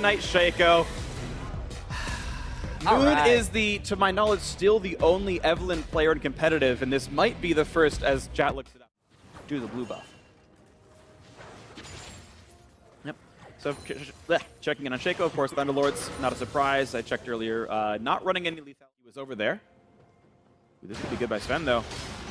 Ignite Shaco. Moon is to my knowledge, still the only Evelyn player in competitive, and this might be the first as chat looks it up. Do the blue buff. Yep. So checking in on Shaco, of course, Thunderlords, not a surprise. I checked earlier, not running any lethality. He was over there. Ooh, this could be good by Sven, though.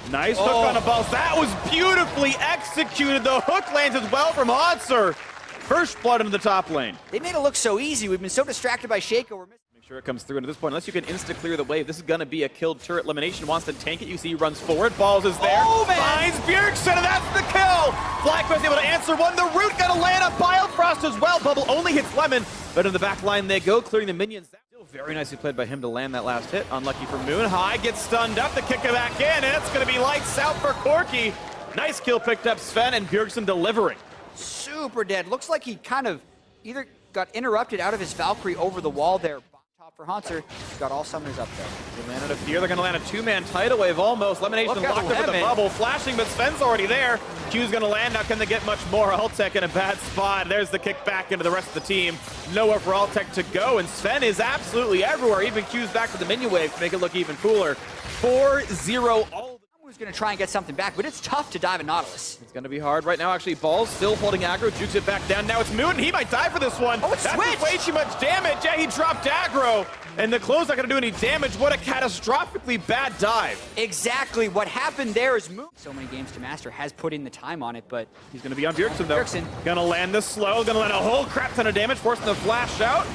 Nice hook on a ball. That was beautifully executed. The hook lands as well from Hauntzer. First blood into the top lane. They made it look so easy. We've been so distracted by Shaco. We're missing. Make sure it comes through. And at this point, unless you can insta-clear the wave, this is going to be a killed turret. Elimination wants to tank it. You see he runs forward. Balls is there. Oh, man. Finds Bjergsen, and that's the kill. FlyQuest able to answer one. The root going to land on Biofrost as well. Bubble only hits Lemon, but in the back line they go, clearing the minions. Still very nicely played by him to land that last hit. Unlucky for Moon. High gets stunned up. The kick it back in, and it's going to be lights out for Corki. Nice kill picked up Sven, and Bjergsen delivering. Super dead. Looks like he kind of either got interrupted out of his Valkyrie over the wall there. Top for Hauntzer. Got all summoners up there. They landed a fear. They're going to land a two-man tidal wave almost. Elimination locked up with the bubble. Flashing, but Sven's already there. Q's going to land. Now can they get much more? Altec in a bad spot. There's the kick back into the rest of the team. Nowhere for Altec to go, and Sven is absolutely everywhere. Even Q's back to the minion wave to make it look even cooler. 4-0 all. Who's going to try and get something back, but it's tough to dive at Nautilus. It's going to be hard right now. Actually, Ball's still holding aggro. Jukes it back down. Now it's Moon. He might die for this one. Oh, it's That's way too much damage. Yeah, he dropped aggro, and the close not going to do any damage. What a catastrophically bad dive. Exactly. What happened there is Moon. So many games to master, has put in the time on it, but he's going to be on Bjergsen, though. Bjergsen. Going to land the slow. Going to land a whole crap ton of damage, forcing the flash out.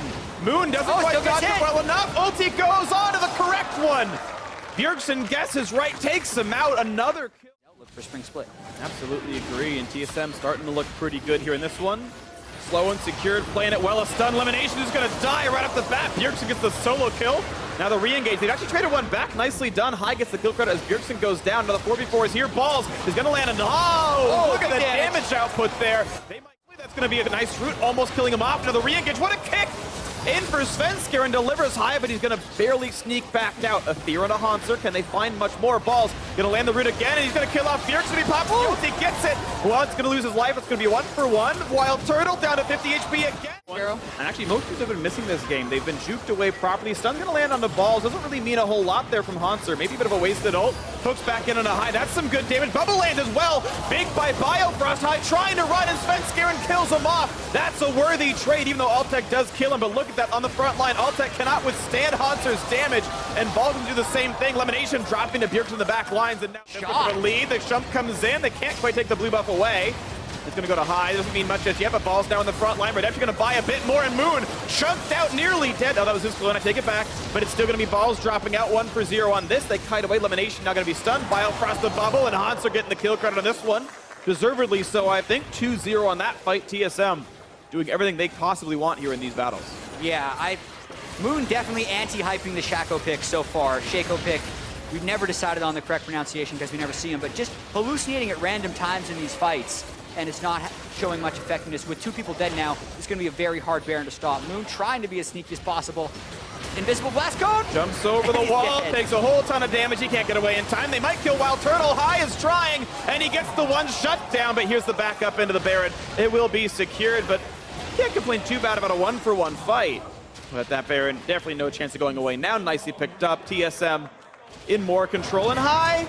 Moon doesn't quite dodge it well enough. Ulti goes on to the correct one. Bjergsen guesses right, takes him out. Another kill. Look for spring split. Absolutely agree, and TSM starting to look pretty good here in this one. Slow and secured, playing it well. A stun elimination is going to die right off the bat. Bjergsen gets the solo kill. Now the re-engage. They've actually traded one back. Nicely done. High gets the kill credit as Bjergsen goes down. Now the 4v4 is here. Balls is going to land a... Oh, look at the damage output there. They might... That's going to be a nice route, almost killing him off. Now the re-engage. What a kick! In for Svenskar and delivers High, but he's going to barely sneak back out. A Fear and a Hauntzer. Can they find much more? Balls going to land the root again, and he's going to kill off Bjergsen. He pops the ult, he gets it. Well, it's going to lose his life. It's going to be 1-for-1. Wild Turtle down to 50 HP again. And actually, most teams have been missing this game. They've been juked away properly. Stun's going to land on the Balls. Doesn't really mean a whole lot there from Hauntzer. Maybe a bit of a wasted ult. Hooks back in on a High. That's some good damage. Bubble lands as well. Big by Biofrost. High trying to run, and Svenskar kills him off. That's a worthy trade, even though Altec does kill him. But look at that on the front line. Altec cannot withstand Hauntzer's damage, and Ball can do the same thing. Elimination dropping to Bjergsen in the back lines, and now for the lead. The Shump comes in. They can't quite take the blue buff away. It's going to go to High. Doesn't mean much as yet, but Ball's down in the front line. Redemption going to buy a bit more, and Moon chunked out, nearly dead. Oh, that was his clue, and I take it back. But it's still going to be Balls dropping out 1-for-0 on this. They kite away. Elimination now going to be stunned. Bio across the bubble, and Hauntzer getting the kill credit on this one. Deservedly so, I think. 2-0 on that fight. TSM doing everything they possibly want here in these battles. Yeah, Moon definitely anti-hyping the Shaco pick so far. Shaco pick, we've never decided on the correct pronunciation because we never see him, but just hallucinating at random times in these fights, and it's not showing much effectiveness. With 2 people dead now, it's going to be a very hard Baron to stop. Moon trying to be as sneaky as possible. Invisible Blast Code! Jumps over the wall, takes a whole ton of damage. He can't get away in time. They might kill Wild Turtle. High is trying, and he gets the one shut down, but here's the backup into the Baron. It will be secured, but can't complain too bad about a 1-for-1 fight. But that Baron, definitely no chance of going away now. Nicely picked up. TSM in more control, and High.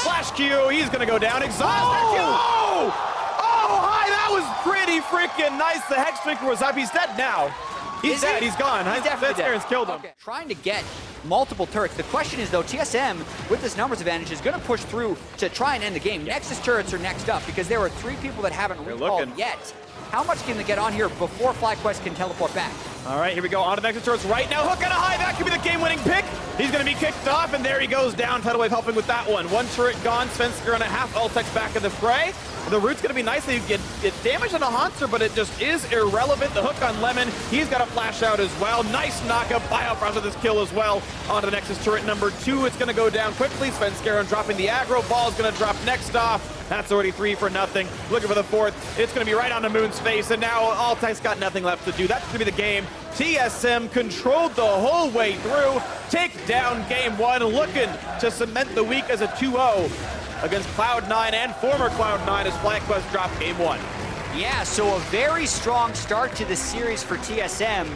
Flash Q, he's going to go down. Exhaust. Oh! Oh, High, that was pretty freaking nice. The Hex Drinker was up. He's dead now. He's dead. He's gone. He's definitely dead. Killed him. Okay. Trying to get multiple turrets. The question is, though, TSM, with this numbers advantage, is going to push through to try and end the game. Nexus turrets are next up because there are 3 people that haven't recalled yet. How much can they get on here before FlyQuest can teleport back? All right, here we go. On to the Nexus turrets right now. Hook on a High. That could be the game-winning pick. He's going to be kicked off, and there he goes down. Tidal Wave helping with that one. 1 turret gone. Svenskar and a half. Ultex back in the fray. The root's going to be nice. They get damage on a Hauntzer, but it just is irrelevant. The hook on Lemon. He's got a flash out as well. Nice knockup. Biofrost with this kill as well. Onto the Nexus turret number 2. It's going to go down quickly. Svenskar dropping the aggro. Ball's going to drop next off. That's already 3 for nothing. Looking for the 4th. It's going to be right on the Moon's face, and now Altec's got nothing left to do. That's going to be the game. TSM controlled the whole way through. Take down game 1, looking to cement the week as a 2-0 against Cloud9 and former Cloud9 as FlyQuest dropped game 1. Yeah, so a very strong start to the series for TSM,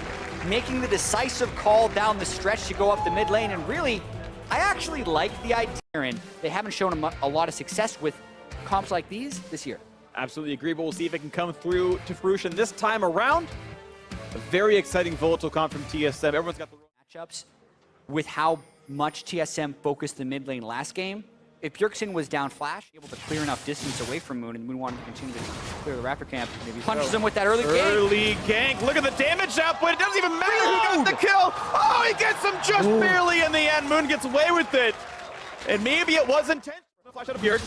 making the decisive call down the stretch to go up the mid lane, and really, I actually like the idea. They haven't shown a lot of success with comps like these this year. Absolutely agree, but we'll see if it can come through to fruition this time around. A very exciting volatile comp from TSM. Everyone's got the matchups with how much TSM focused the mid lane last game. If Bjergsen was down flash, able to clear enough distance away from Moon, and Moon wanted to continue to clear the Raptor camp, maybe punches him with that early gank. Early gank. Look at the damage output. It doesn't even matter who got the kill. Oh, he gets him just barely in the end. Moon gets away with it. And maybe it was intentional. Flash out of Bjerg.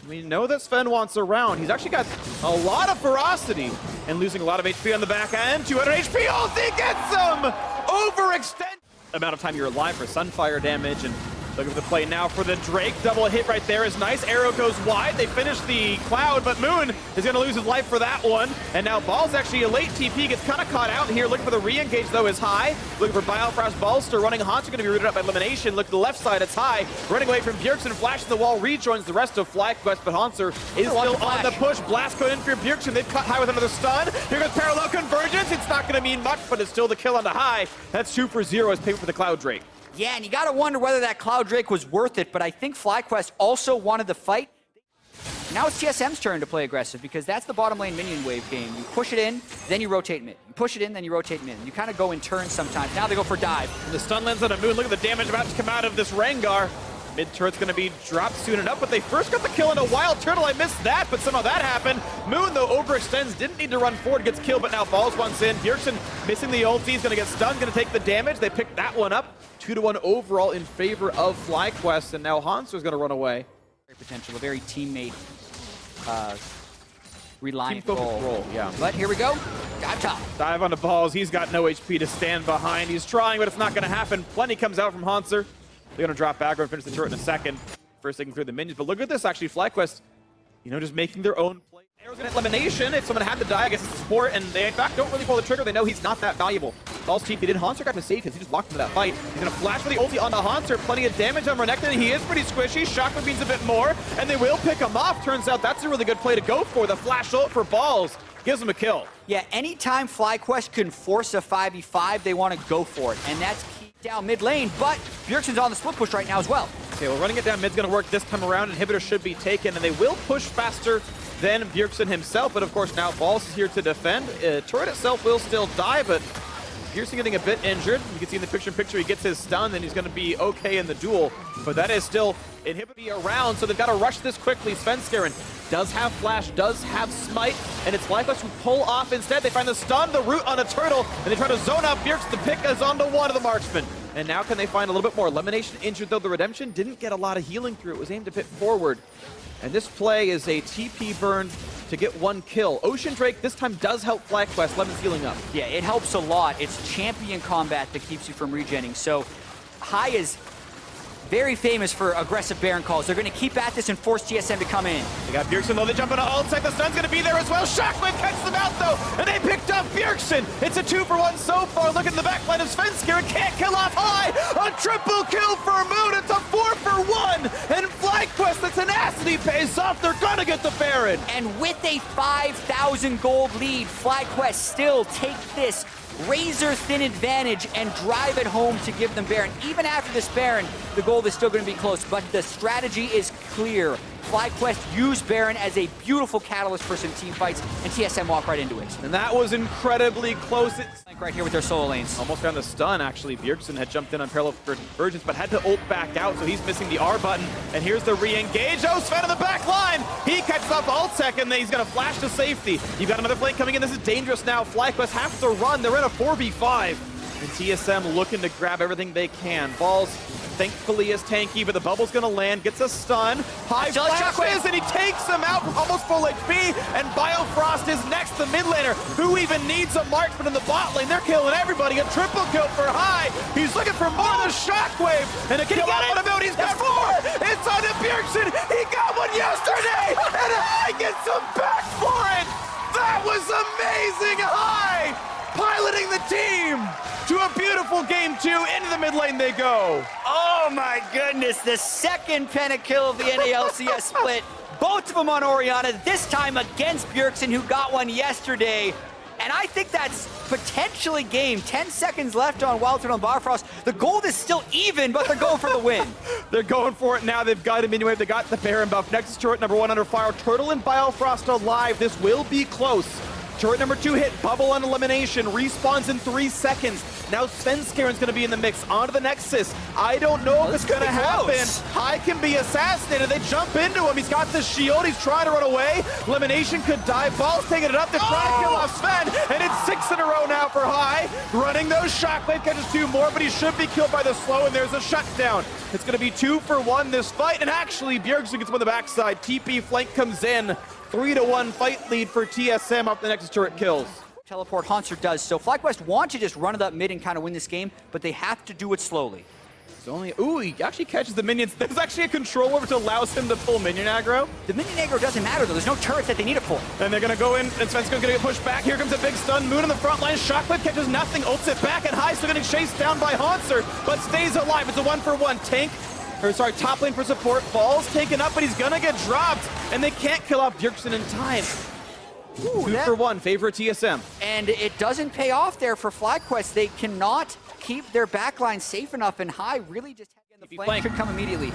We know that Sven wants around. He's actually got a lot of ferocity and losing a lot of HP on the back end. 200 HP. Ulti gets him! Overextend. Amount of time you're alive for Sunfire damage, and look at the play now for the Drake. Double hit right there is nice. Arrow goes wide. They finish the Cloud, but Moon is going to lose his life for that one. And now Ball's actually a late TP. Gets kind of caught out here. Looking for the re-engage, though, is high. Looking for Biofrost. Ballster running. Haunts are going to be rooted up by elimination. Look to the left side. It's high. Running away from Bjergsen. Flashing the wall. Rejoins the rest of FlyQuest, but Haunter is still on the push. Blast code in for Bjergsen. They've cut high with another stun. Here goes Parallel Convergence. It's not going to mean much, but it's still the kill on the high. That's 2 for 0 as paper for the Cloud Drake. Yeah, and you gotta wonder whether that Cloud Drake was worth it, but I think FlyQuest also wanted the fight. Now it's TSM's turn to play aggressive, because that's the bottom lane minion wave game. You push it in, then you rotate mid. You push it in, then you rotate mid. You kind of go in turns sometimes. Now they go for dive. And the stun lands on a Moon. Look at the damage about to come out of this Rengar. Mid turret's going to be dropped soon enough, but they first got the kill on a Wild Turtle. I missed that, but somehow that happened. Moon, though, overextends, didn't need to run forward, gets killed, but now Balls once in. Bjergsen missing the ulti, he's going to get stunned, going to take the damage. They picked that one up. 2-1 overall in favor of FlyQuest, and now Hanser's going to run away. Very potential, a very teammate reliant role. Yeah. But here we go. Dive top. Dive onto Balls. He's got no HP to stand behind. He's trying, but it's not going to happen. Plenty comes out from Hanser. They're going to drop back and finish the turret in a second. First they can clear the minions, but look at this actually. FlyQuest, you know, just making their own play. Arrow's going to elimination. If someone had to die, I guess it's a support, and they in fact don't really pull the trigger. They know he's not that valuable. Balls TP'd in. Hanser got to save him. He just locked into that fight. He's going to flash for the ulti onto Hanser. Plenty of damage on Renekton. He is pretty squishy. Shocker Beans a bit more, and they will pick him off. Turns out that's a really good play to go for. The flash ult for Balls gives him a kill. Yeah, anytime FlyQuest can force a 5v5, they want to go for it, and that's key down mid lane, but Bjergsen's on the split push right now as well. Okay, well, running it down mid's going to work this time around. Inhibitor should be taken, and they will push faster than Bjergsen himself, but of course now Balls is here to defend. Turret itself will still die, but Bjergsen getting a bit injured. You can see in the picture he gets his stun, and he's going to be okay in the duel, but that is still inhibiting around, so they've got to rush this quickly. Svenskeren does have flash, does have smite, and it's FlyQuest who pull off instead. They find the stun, the root on a turtle, and they try to zone out Bjergsen. The pick is onto one of the marksmen. And now can they find a little bit more? Elimination injured, though the Redemption didn't get a lot of healing through. It was aimed a bit forward. And this play is a TP burn to get one kill. Ocean Drake this time does help FlyQuest. Lemon's healing up. Yeah, it helps a lot. It's champion combat that keeps you from regenning. So High is very famous for aggressive Baron calls. They're going to keep at this and force TSM to come in. They got Bjergsen though. They jump into ult site. The stun's going to be there as well. Shockwave catches them out though, and they picked up Bjergsen. It's a 2-for-1 so far. Look at the backline of Svenskeren. Can't kill off High. A triple kill for Moon. It's a 4-for-1. And FlyQuest, the tenacity pays off. They're going to get the Baron. And with a 5,000 gold lead, FlyQuest still take this razor-thin advantage and drive it home to give them Baron. Even after this Baron, the gold is still going to be close, but the strategy is clear. FlyQuest used Baron as a beautiful catalyst for some team fights, and TSM walk right into it. And that was incredibly close. Right here with their solo lanes. Almost found the stun, actually. Bjergsen had jumped in on parallel convergence, but had to ult back out, so he's missing the R button. And here's the re-engage. Oh, Sven in the back line! He catches off ult tech, and he's going to flash to safety. You've got another flank coming in. This is dangerous now. FlyQuest have to run. They're in a 4v5. And TSM looking to grab everything they can. Balls, thankfully, is tanky, but the bubble's going to land. Gets a stun. High flashes, and he takes him out from almost full HP. And Biofrost is next, the mid laner, who even needs a marksman in the bot lane. They're killing everybody. A triple kill for High. He's looking for more of the Shockwave. And a kill out of him. He's got 4. It's on to Bjergsen. He got one yesterday. And High gets him back for it. That was amazing. High piloting the team to a beautiful game 2. Into the mid lane they go. Oh! Oh my goodness, the second pentakill of the NALCS split. Both of them on Orianna, this time against Bjergsen, who got one yesterday. And I think that's potentially game. 10 seconds left on Wildturtle and Bifrost. The gold is still even, but they're going for the win. They're going for it now. They've got a minion wave. They got the Baron buff. Next is turret number 1 under fire. Turtle and Bifrost alive. This will be close. Turret number 2 hit, bubble on elimination, respawns in 3 seconds. Now Svenskaren's gonna be in the mix, onto the Nexus. I don't know if it's gonna happen. High can be assassinated, they jump into him, he's got the shield, he's trying to run away. Elimination could die, Ball's taking it up, they're trying to kill off Sven, and it's 6 in a row now for High. Running those shockwave, catches 2 more, but he should be killed by the slow, and there's a shutdown. It's gonna be 2 for 1 this fight, and actually Bjergsen gets him on the backside. TP flank comes in. 3-1 fight lead for TSM off the Nexus turret kills. Teleport Hanser does so. FlyQuest want to just run it up mid and kind of win this game, but they have to do it slowly. It's only, ooh, he actually catches the minions. There's actually a control over to allows him to pull minion aggro. The minion aggro doesn't matter though. There's no turrets that they need it for. And they're gonna go in, and Svenskaren's gonna get pushed back. Here comes a big stun. Moon in the front line. Shockwave catches nothing. Ults it back, and High still getting chased down by Hanser, but stays alive. It's a 1-for-1 tank. Or sorry, top lane for support. Ball's taken up, but he's gonna get dropped, and they can't kill off Bjergsen in time. Ooh, 2 for 1, favor TSM. And it doesn't pay off there for FlyQuest. They cannot keep their backline safe enough, and High really just the flank could come immediately.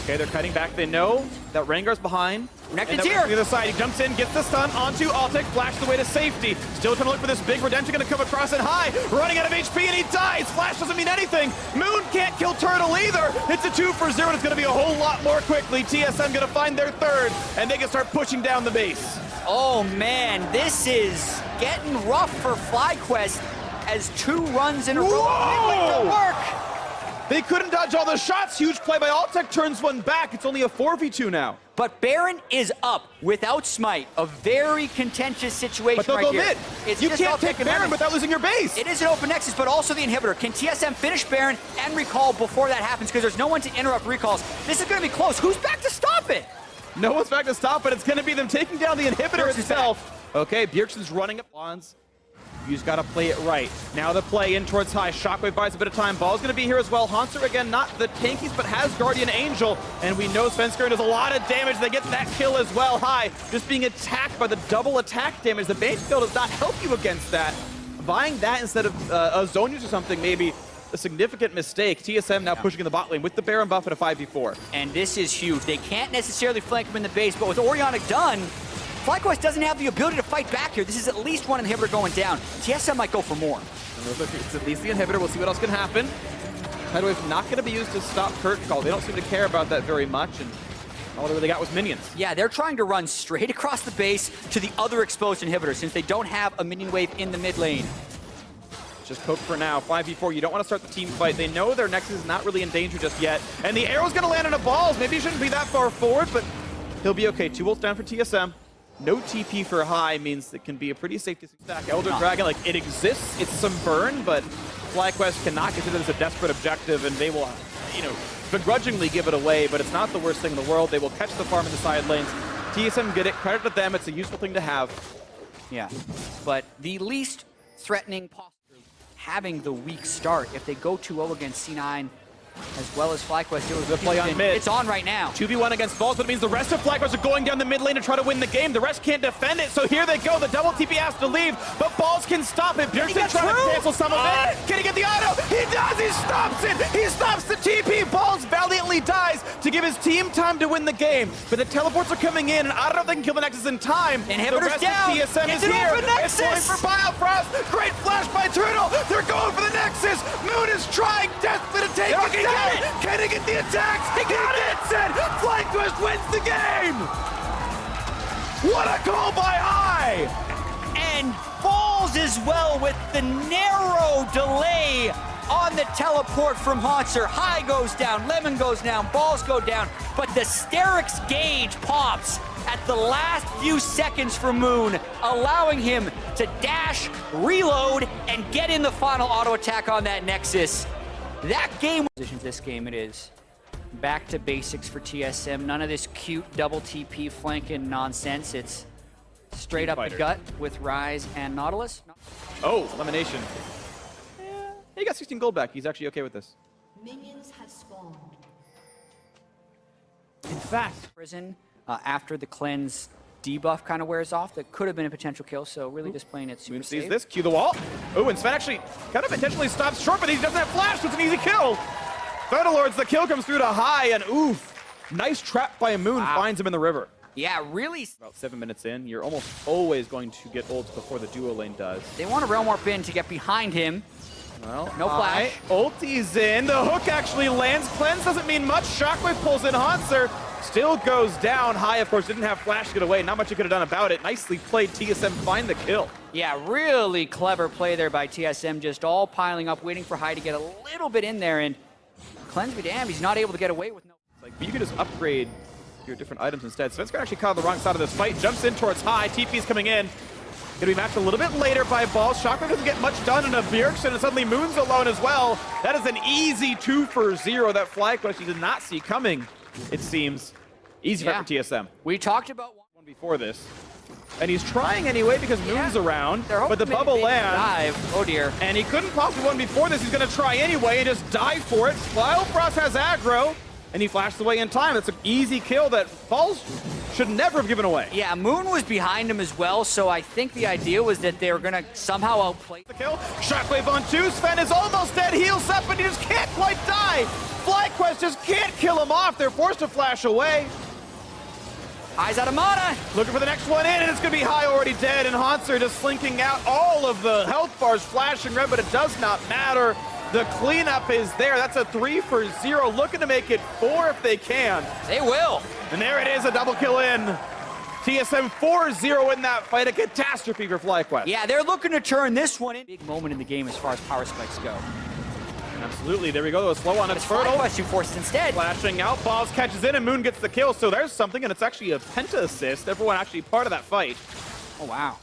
Okay, they're cutting back. They know that Rengar's behind. Renekton's here. The other side, he jumps in, gets the stun onto Altic, flashes away to safety. Still trying to look for this big redemption, gonna come across it High, running out of HP, and he dies. Flash doesn't mean anything. Moon can't kill Turtle either. It's a 2 for 0, and it's gonna be a whole lot more quickly. TSM gonna find their third, and they can start pushing down the base. Oh man, this is getting rough for FlyQuest as 2 runs in a row don't work. They couldn't dodge all the shots. Huge play by Altic, turns one back. It's only a 4v2 now. But Baron is up without Smite. A very contentious situation but they'll right go here. mid. It's You can't take Baron without losing your base. It is an open Nexus, but also the inhibitor. Can TSM finish Baron and recall before that happens? Because there's no one to interrupt recalls. This is going to be close. Who's back to stop it? No one's back to stop it. It's going to be them taking down the inhibitor itself. Okay, Bjergsen's running up lawns. You just got to play it right. Now the play in towards High. Shockwave buys a bit of time. Ball's going to be here as well. Hanser, again, not the tankiest, but has Guardian Angel. And we know Svenskaren does a lot of damage. They get that kill as well. High just being attacked by the double attack damage. The base skill does not help you against that. Buying that instead of a zone use or something, maybe a significant mistake. TSM now pushing in the bot lane with the Baron buff at a 5v4. And this is huge. They can't necessarily flank him in the base, but with Orianna done, FlyQuest doesn't have the ability to fight back here. This is at least one inhibitor going down. TSM might go for more. It's at least the inhibitor. We'll see what else can happen. Tidewave not going to be used to stop Curtain Call. They don't seem to care about that very much, and all they really got was minions. Yeah, they're trying to run straight across the base to the other exposed inhibitor since they don't have a minion wave in the mid lane. Just poke for now. 5v4, you don't want to start the team fight. They know their Nexus is not really in danger just yet, and the arrow's going to land on the balls. Maybe he shouldn't be that far forward, but he'll be okay. 2 ults down for TSM. No TP for High means it can be a pretty safe stack. Elder Dragon, like, it exists. It's some burn, but FlyQuest cannot consider this a desperate objective, and they will, you know, begrudgingly give it away, but it's not the worst thing in the world. They will catch the farm in the side lanes. TSM get it. Credit to them. It's a useful thing to have. Yeah, but the least threatening posture, having the weak start. If they go 2-0 against C9, as well as FlyQuest, the play on mid. It's on right now. 2v1 against Balls, but it means the rest of FlyQuest are going down the mid lane to try to win the game. The rest can't defend it, so here they go. The double TP has to leave, but Balls can stop it. Bjergsen trying to cancel some of it. Can he get the auto? He does! He stops it! He stops the TP! Balls valiantly dies to give his team time to win the game. But the teleports are coming in, and I don't know if they can kill the Nexus in time. Inhibitor's down! The rest of TSM is here. It's going for Bifrost. Great flash by Turtle. They're going for the Nexus. Moon is trying desperately to take it down. Can he get the attacks? He got it! FlyQuest wins the game! What a call by High! And Balls as well with the narrow delay on the teleport from Hanser. High goes down, Lemon goes down, Balls go down, but the Sterix gauge pops at the last few seconds for Moon, allowing him to dash, reload, and get in the final auto attack on that Nexus. That game positions this game it is. Back to basics for TSM. None of this cute double TP flanking nonsense. It's straight up the gut with Ryze and Nautilus. Oh, elimination. Yeah, he got 16 gold back. He's actually okay with this. Minions have spawned. In fact, Prison after the cleanse debuff kind of wears off, that could have been a potential kill, so really just playing it super Moon sees safe. this, cue the wall. Oh, and Sven actually kind of intentionally stops short, but he doesn't have flash, so it's an easy kill. Thunderlords, the kill comes through to high, and oof. Nice trap by Moon, finds him in the river. Yeah, really. About 7 minutes in, you're almost always going to get ults before the duo lane does. They want a Realm Warp in to get behind him. Well, No flash. Ulti's in, the hook actually lands. Cleanse doesn't mean much. Shockwave pulls in Hanser. Still goes down. High, of course, didn't have flash to get away. Not much he could have done about it. Nicely played. TSM find the kill. Yeah, really clever play there by TSM, just all piling up, waiting for High to get a little bit in there, and Cleanse be damned, he's not able to get away with no... Like, you can just upgrade your different items instead. Sven's actually caught on the wrong side of this fight. Jumps in towards High. TP's coming in. Gonna be matched a little bit later by Balls. Shockwave doesn't get much done in a Bjergsen, and suddenly Moon's alone as well. That is an easy 2 for 0 that FlyQuest did not see coming, it seems. Easy fight for TSM. We talked about One before this. And he's trying anyway because Moon's around, but the bubble lands. Dive. Oh dear. And he couldn't possibly one before this. He's gonna try anyway and just dive for it. Bifrost has aggro, and he flashed away in time. That's an easy kill that Balls should never have given away. Yeah, Moon was behind him as well, so I think the idea was that they were gonna somehow outplay. The kill. Shockwave on 2. Sven is almost dead. Heals up, but he just can't quite die. FlyQuest just can't kill him off. They're forced to flash away. High's out of mana. Looking for the next one in, and it's going to be High already dead, and Hanser just slinking out. All of the health bars flashing red, but it does not matter. The cleanup is there. That's a 3 for 0, looking to make it 4 if they can. They will. And there it is, a double kill in. TSM 4-0 in that fight, a catastrophe for FlyQuest. Yeah, they're looking to turn this one in. Big moment in the game as far as power spikes go. Absolutely, there we go. Slow on its fertile. FlyQuest who forced instead. Flashing out, Balls catches in, and Moon gets the kill. So there's something, and it's actually a penta assist. Everyone actually part of that fight. Oh, wow.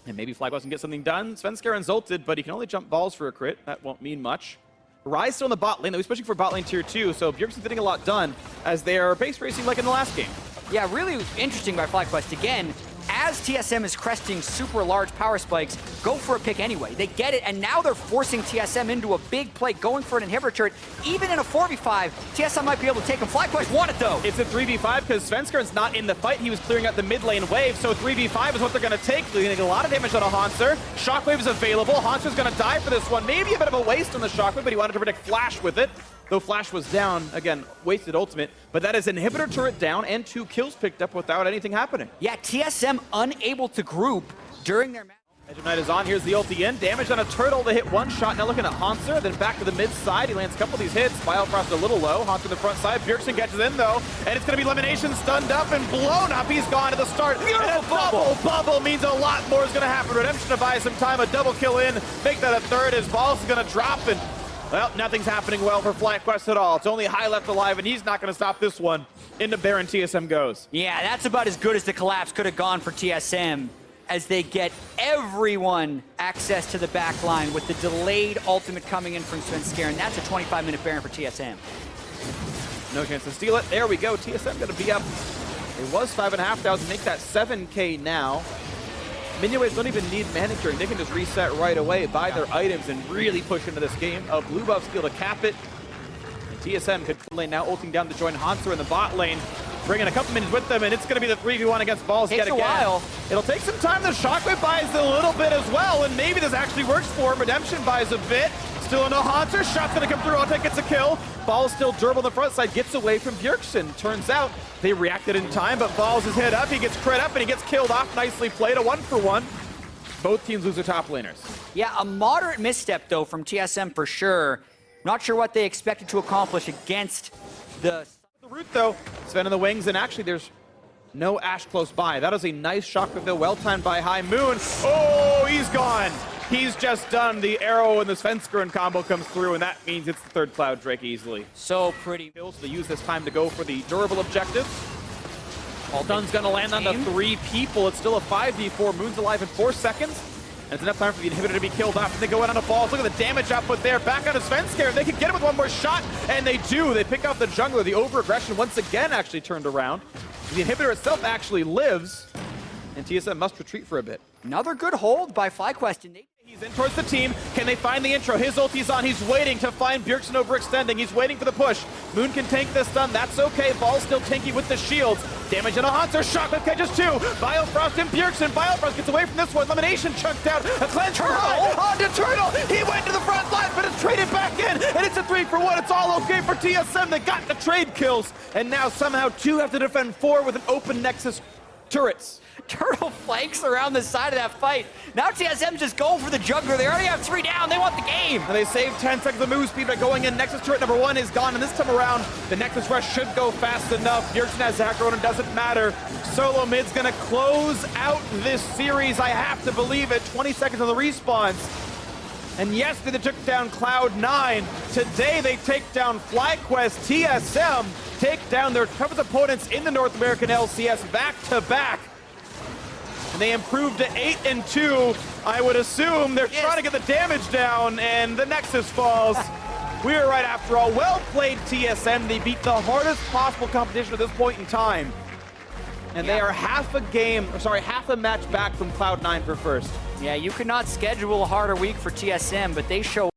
And maybe FlyQuest can get something done. Svenskaren's ulted, but he can only jump Balls for a crit. That won't mean much. Rise still in the bot lane, though he's pushing for bot lane tier 2, so Bjergsen's getting a lot done as they are base racing like in the last game. Yeah, really interesting by FlyQuest. Again, as TSM is cresting super large power spikes, go for a pick anyway. They get it, and now they're forcing TSM into a big play, going for an inhibitor turret. Even in a 4v5, TSM might be able to take him. FlyQuest want it, though. It's a 3v5 because Svenskaren's not in the fight. He was clearing out the mid lane wave, so 3v5 is what they're going to take. They're going to get a lot of damage on a Hanser. Shockwave is available. Hanser's going to die for this one. Maybe a bit of a waste on the Shockwave, but he wanted to protect Flash with it. Though Flash was down, again, wasted ultimate, but that is inhibitor turret down and 2 kills picked up without anything happening. Yeah, TSM unable to group during their match. Edge of Night is on, here's the ulti in. Damage on a turtle to hit 1 shot. Now looking at Hanser, then back to the mid side. He lands a couple of these hits. Bifrost a little low. Hanser the front side. Bjergsen catches in though, and it's gonna be elimination, stunned up and blown up. He's gone to the start. And a double bubble means a lot more is gonna happen. Redemption to buy some time, a double kill in. Make that a third as Balls is gonna drop, and well, nothing's happening well for FlyQuest at all. It's only High left alive, and he's not going to stop this one. Into Baron TSM goes. Yeah, that's about as good as the collapse could have gone for TSM as they get everyone access to the back line with the delayed ultimate coming in from Svenskaren. That's a 25-minute Baron for TSM. No chance to steal it. There we go. TSM going to be up. It was 5,500. Make that 7K now. Minion waves don't even need manicuring. They can just reset right away, buy their items, and really push into this game. A blue buff skill to cap it. And TSM could lane now ulting down to join Hanser in the bot lane. Bringing a couple minutes with them, and it's going to be the 3v1 against Balls yet again. Takes a while. It'll take some time. The Shockwave buys a little bit as well, and maybe this actually works for him. Redemption buys a bit. Still no Hanser. Shot's going to come through. Altek gets a kill. Balls still durable on the front side. Gets away from Bjergsen. Turns out they reacted in time, but Balls is hit up. He gets crit up, and he gets killed off. Nicely played. A 1-for-1. Both teams lose their top laners. Yeah, a moderate misstep, though, from TSM for sure. Not sure what they expected to accomplish against the root, though. Sven in the wings, and actually there's no Ashe close by. That is a nice Shockwave, though. Well timed by High Moon. Oh, he's gone. He's just done. The arrow and the Svenskaren combo comes through, and that means it's the third Cloud Drake easily. So pretty. So they use this time to go for the durable objective. Altun's gonna land on the 3 people. It's still a 5v4. Moon's alive in 4 seconds. And it's enough time for the inhibitor to be killed off. And they go out on a Balls. Look at the damage output there. Back on a Svenskaren. They can get him with one more shot. And they do. They pick off the jungler. The over-aggression once again actually turned around. The inhibitor itself actually lives. And TSM must retreat for a bit. Another good hold by FlyQuest. And He's in towards the team. Can they find the intro? His ulti's on. He's waiting to find Bjergsen overextending. He's waiting for the push. Moon can tank this stun. That's okay. Ball's still tanky with the shields. Damage in a Hunter. Shotgun catches 2. Biofrost and Bjergsen. Biofrost gets away from this one. Elimination chunked out. A cleanse Turtle onto Turtle. He went to the front line, but it's traded back in. And it's a 3-for-1. It's all okay for TSM. They got the trade kills. And now somehow 2 have to defend 4 with an open Nexus turrets. Turtle flanks around the side of that fight. Now TSM's just going for the juggler. They already have 3 down. They want the game. And they save 10 seconds of move speed by going in. Nexus turret number 1 is gone. And this time around, the Nexus rush should go fast enough. Bjergsen has Zacharone, and doesn't matter. Solo mid's going to close out this series. I have to believe it. 20 seconds on the respawns. And yesterday they took down Cloud9. Today they take down FlyQuest. TSM take down their toughest opponents in the North American LCS back-to-back. And they improved to 8-2. I would assume they're trying to get the damage down, and the Nexus falls. We were right after all. Well played, TSM. They beat the hardest possible competition at this point in time. And they are half a match back from Cloud9 for first. Yeah, you could not schedule a harder week for TSM, but they show